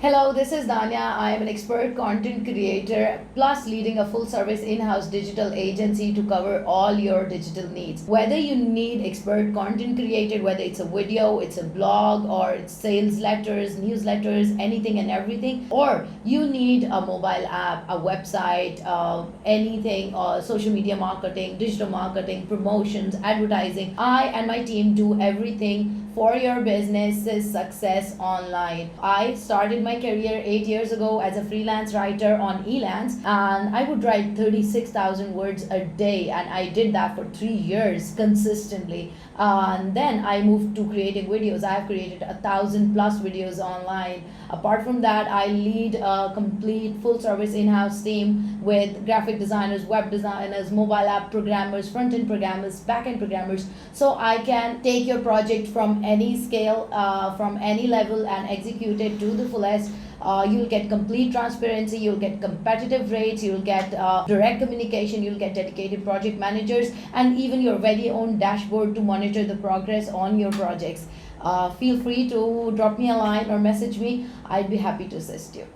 Hello, this is Danya. I am an expert content creator plus leading a full service in-house digital agency to cover all your digital needs. Whether you need expert content created, whether it's a video, it's a blog, or it's sales letters, newsletters, anything and everything, or you need a mobile app, a website, anything, social media marketing, digital marketing, promotions, advertising, I and my team do everything for your business's success online. I started my career 8 years ago as a freelance writer on Elance, and I would write 36,000 words a day, and I did that for 3 years consistently. And then I moved to creating videos. I have created 1,000 plus videos online. Apart from that, I lead a complete full service in-house team with graphic designers, web designers, mobile app programmers, front-end programmers, back-end programmers, so I can take your project from any scale, from any level, and execute it to the fullest. You'll get complete transparency, you'll get competitive rates, you'll get direct communication, you'll get dedicated project managers, and even your very own dashboard to monitor the progress on your projects. Feel free to drop me a line or message me. I'd be happy to assist you.